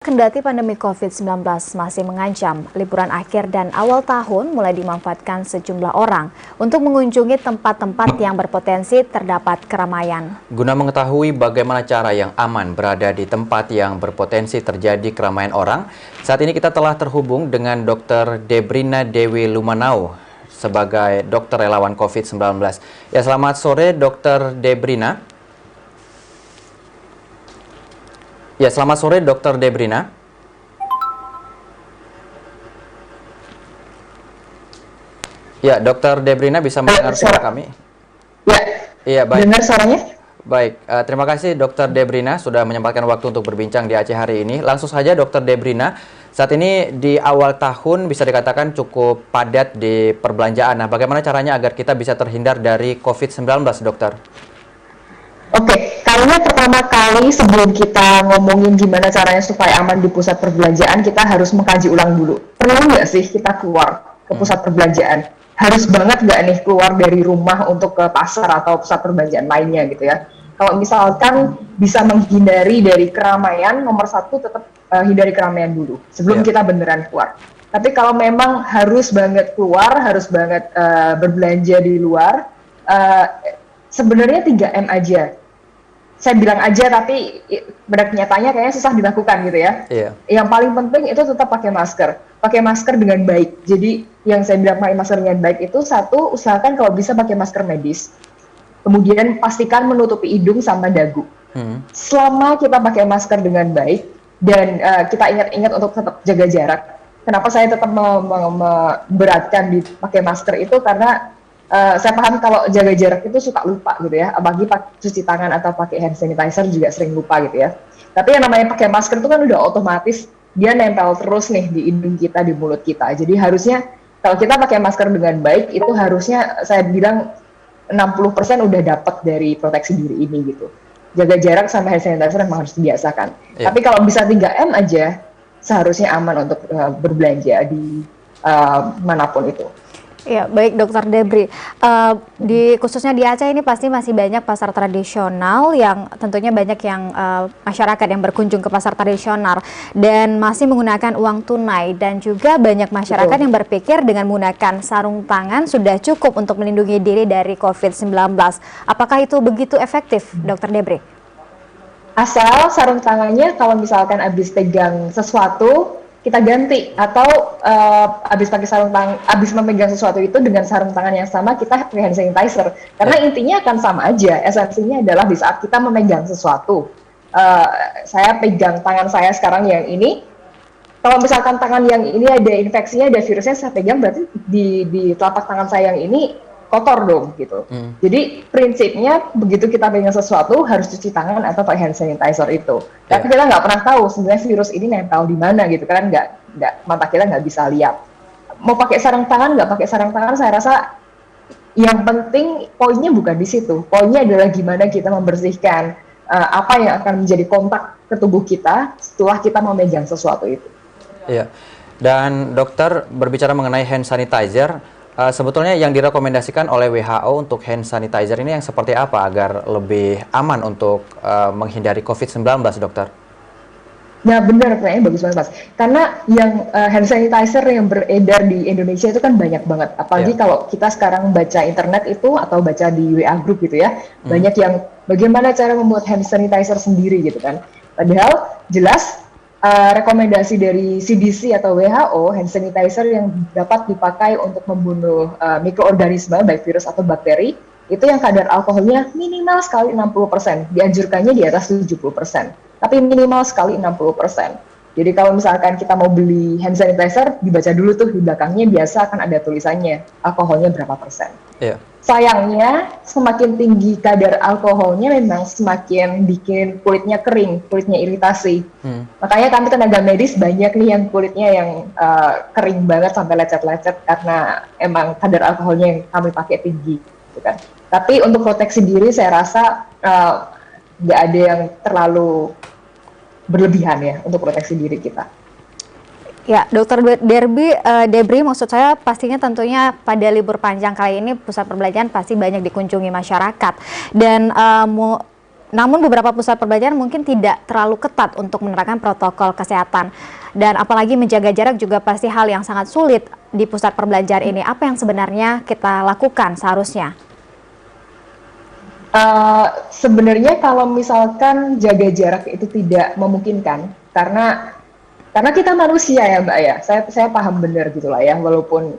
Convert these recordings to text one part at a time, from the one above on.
Kendati pandemi COVID-19 masih mengancam, liburan akhir dan awal tahun mulai dimanfaatkan sejumlah orang untuk mengunjungi tempat-tempat yang berpotensi terdapat keramaian. Guna mengetahui bagaimana cara yang aman berada di tempat yang berpotensi terjadi keramaian orang, saat ini kita telah terhubung dengan Dr. Debrina Dewi Lumanau sebagai dokter relawan COVID-19. Ya, selamat sore Dr. Debrina. Ya, selamat sore Dr. Debrina. Ya, Dr. Debrina bisa mendengar suara kami? Ya, iya, baik. Dengar suaranya? Baik, terima kasih Dr. Debrina sudah menyempatkan waktu untuk berbincang di Aceh hari ini. Langsung saja Dr. Debrina, saat ini di awal tahun bisa dikatakan cukup padat di perbelanjaan. Nah, bagaimana caranya agar kita bisa terhindar dari COVID-19, Dokter? Oke, kayaknya pertama kali sebelum kita ngomongin gimana caranya supaya aman di pusat perbelanjaan, kita harus mengkaji ulang dulu. Perlu nggak sih kita keluar ke pusat perbelanjaan? Harus banget nggak nih keluar dari rumah untuk ke pasar atau pusat perbelanjaan lainnya gitu ya? Kalau misalkan bisa menghindari dari keramaian, nomor satu tetap hindari keramaian dulu sebelum kita beneran keluar. Tapi kalau memang harus banget keluar, harus banget berbelanja di luar, sebenarnya 3M aja. Saya bilang aja, tapi pada kenyataannya kayaknya susah dilakukan gitu ya. Yang paling penting itu tetap pakai masker. Pakai masker dengan baik. Jadi yang saya bilang pakai masker dengan baik itu, satu, usahakan kalau bisa pakai masker medis. Kemudian pastikan menutupi hidung sama dagu. Selama kita pakai masker dengan baik, dan kita ingat-ingat untuk tetap jaga jarak. Kenapa saya tetap memberatkan di pakai masker itu, karena saya paham kalau jaga jarak itu suka lupa gitu ya, apalagi cuci tangan atau pakai hand sanitizer juga sering lupa gitu ya. Tapi yang namanya pakai masker itu kan udah otomatis dia nempel terus nih di hidung kita, di mulut kita. Jadi harusnya kalau kita pakai masker dengan baik, itu harusnya saya bilang 60% udah dapat dari proteksi diri ini gitu. Jaga jarak sama hand sanitizer memang harus dibiasakan. Tapi kalau bisa 3M aja, seharusnya aman untuk berbelanja di manapun itu. Ya, baik Dokter Debri. Khususnya di Aceh ini pasti masih banyak pasar tradisional yang tentunya banyak yang masyarakat yang berkunjung ke pasar tradisional dan masih menggunakan uang tunai, dan juga banyak masyarakat yang berpikir dengan menggunakan sarung tangan sudah cukup untuk melindungi diri dari COVID-19. Apakah itu begitu efektif, Dokter Debri? Asal sarung tangannya kalau misalkan habis pegang sesuatu kita ganti, atau habis pakai sarung tangan, habis memegang sesuatu itu dengan sarung tangan yang sama kita pakai hand sanitizer, karena intinya akan sama aja. Esensinya adalah di saat kita memegang sesuatu, saya pegang tangan saya sekarang yang ini, kalau misalkan tangan yang ini ada infeksinya, ada virusnya, saya pegang berarti di telapak tangan saya yang ini kotor dong gitu. Jadi prinsipnya begitu kita pegang sesuatu harus cuci tangan atau pakai hand sanitizer itu. Tapi kita nggak pernah tahu sebenarnya virus ini nempel di mana gitu kan, nggak mata kita nggak bisa lihat. Mau pakai sarung tangan nggak pakai sarung tangan, saya rasa yang penting poinnya bukan di situ. Poinnya adalah gimana kita membersihkan apa yang akan menjadi kontak ke tubuh kita setelah kita memegang sesuatu itu. Iya. Dan dokter, berbicara mengenai hand sanitizer, sebetulnya yang direkomendasikan oleh WHO untuk hand sanitizer ini yang seperti apa agar lebih aman untuk menghindari COVID-19, dokter? Nah benar, kayaknya bagus banget Mas. Karena yang hand sanitizer yang beredar di Indonesia itu kan banyak banget. Apalagi kalau kita sekarang baca internet itu atau baca di WA group gitu ya, banyak yang bagaimana cara membuat hand sanitizer sendiri gitu kan. Padahal jelas rekomendasi dari CDC atau WHO, hand sanitizer yang dapat dipakai untuk membunuh mikroorganisme, baik virus atau bakteri, itu yang kadar alkoholnya minimal sekali 60%, dianjurkannya di atas 70%, tapi minimal sekali 60%. Jadi kalau misalkan kita mau beli hand sanitizer, dibaca dulu tuh di belakangnya, biasa akan ada tulisannya alkoholnya berapa persen. Sayangnya semakin tinggi kadar alkoholnya memang semakin bikin kulitnya kering, kulitnya iritasi. Makanya kami tenaga medis banyak nih yang kulitnya yang kering banget sampai lecet-lecet karena emang kadar alkoholnya yang kami pakai tinggi, gitu kan. Tapi untuk proteksi diri saya rasa nggak ada yang terlalu berlebihan ya untuk proteksi diri kita. Ya, Dokter Debri, maksud saya pastinya tentunya pada libur panjang kali ini pusat perbelanjaan pasti banyak dikunjungi masyarakat, dan namun beberapa pusat perbelanjaan mungkin tidak terlalu ketat untuk menerapkan protokol kesehatan. Dan apalagi menjaga jarak juga pasti hal yang sangat sulit di pusat perbelanjaan ini. Apa yang sebenarnya kita lakukan seharusnya? Sebenarnya kalau misalkan jaga jarak itu tidak memungkinkan, karena kita manusia ya Mbak ya, saya paham benar gitulah ya, walaupun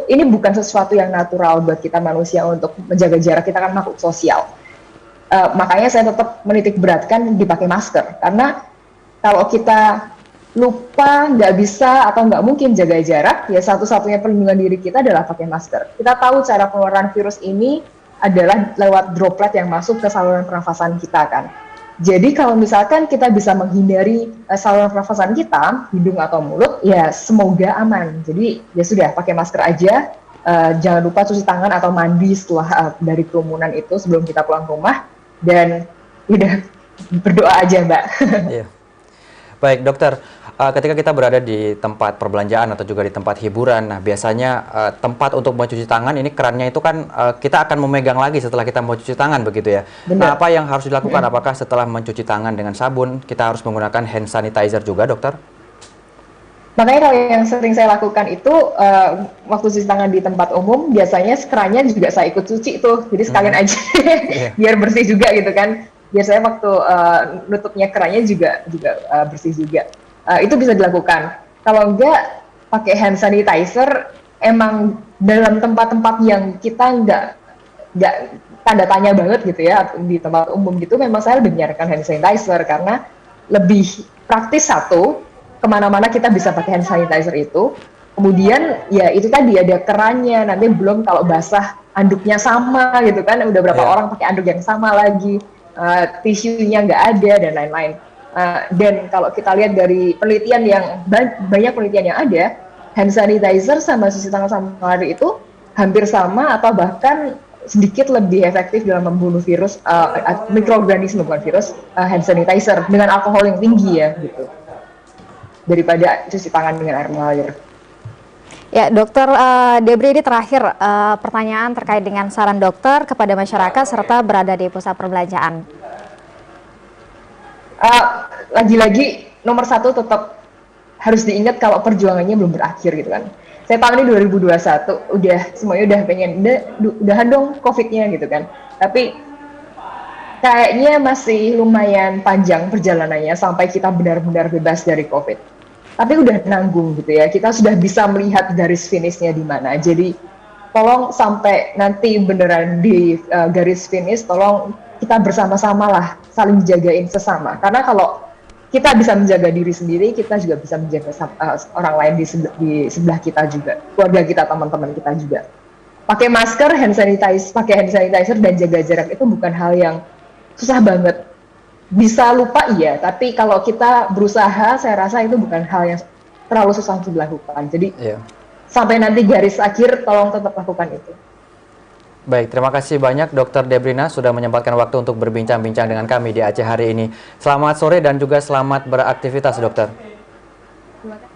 ini bukan sesuatu yang natural buat kita manusia untuk menjaga jarak, kita kan makhluk sosial. Makanya saya tetap menitik beratkan dipakai masker, karena kalau kita lupa, nggak bisa atau nggak mungkin jaga jarak, ya satu-satunya perlindungan diri kita adalah pakai masker. Kita tahu cara penularan virus ini adalah lewat droplet yang masuk ke saluran pernafasan kita kan. Jadi kalau misalkan kita bisa menghindari saluran pernafasan kita, hidung atau mulut, ya semoga aman. Jadi ya sudah, pakai masker aja. Jangan lupa cuci tangan atau mandi setelah dari kerumunan itu sebelum kita pulang ke rumah. Dan udah, berdoa aja Mbak. Iya. Baik dokter, ketika kita berada di tempat perbelanjaan atau juga di tempat hiburan, nah biasanya tempat untuk mencuci tangan ini kerannya itu kan kita akan memegang lagi setelah kita mencuci tangan begitu ya. Benar. Nah apa yang harus dilakukan? Apakah setelah mencuci tangan dengan sabun kita harus menggunakan hand sanitizer juga dokter? Makanya kalau yang sering saya lakukan itu waktu cuci tangan di tempat umum, biasanya kerannya juga saya ikut cuci tuh, jadi sekalian aja biar bersih juga gitu kan. Biar saya waktu nutupnya kerannya juga bersih juga. Itu bisa dilakukan. Kalau enggak, pakai hand sanitizer. Emang dalam tempat-tempat yang kita nggak tanda tanya banget gitu ya, di tempat umum gitu, memang saya lebih menyarankan hand sanitizer karena lebih praktis. Satu, kemana-mana kita bisa pakai hand sanitizer itu. Kemudian ya itu tadi ada kerannya, nanti belum kalau basah anduknya sama gitu kan, udah berapa orang pakai anduk yang sama lagi, tisunya nggak ada dan lain-lain. Dan kalau kita lihat dari penelitian yang banyak penelitian yang ada, hand sanitizer sama cuci tangan sama air itu hampir sama atau bahkan sedikit lebih efektif dalam membunuh virus, mikroorganisme bukan virus, hand sanitizer dengan alkohol yang tinggi ya gitu, daripada cuci tangan dengan air mengalir. Ya, Dokter Debri, ini terakhir pertanyaan terkait dengan saran dokter kepada masyarakat serta berada di pusat perbelanjaan. Lagi-lagi nomor satu tetap harus diingat kalau perjuangannya belum berakhir gitu kan. Saya tahu ini 2021 udah semuanya udah pengen udahan dong COVID-nya gitu kan. Tapi kayaknya masih lumayan panjang perjalanannya sampai kita benar-benar bebas dari COVID. Tapi udah nanggung gitu ya, kita sudah bisa melihat garis finishnya di mana. Jadi tolong sampai nanti beneran di garis finish, tolong kita bersama-sama lah saling jagain sesama. Karena kalau kita bisa menjaga diri sendiri, kita juga bisa menjaga orang lain di sebelah kita juga, keluarga kita, teman-teman kita juga. Pakai masker, pakai hand sanitizer dan jaga jarak itu bukan hal yang susah banget. Bisa lupa iya, tapi kalau kita berusaha, saya rasa itu bukan hal yang terlalu susah untuk dilakukan. Jadi sampai nanti garis akhir, tolong tetap lakukan itu. Baik, terima kasih banyak Dr. Debrina sudah menyempatkan waktu untuk berbincang-bincang dengan kami di Aceh hari ini. Selamat sore dan juga selamat beraktivitas dokter. Terima kasih.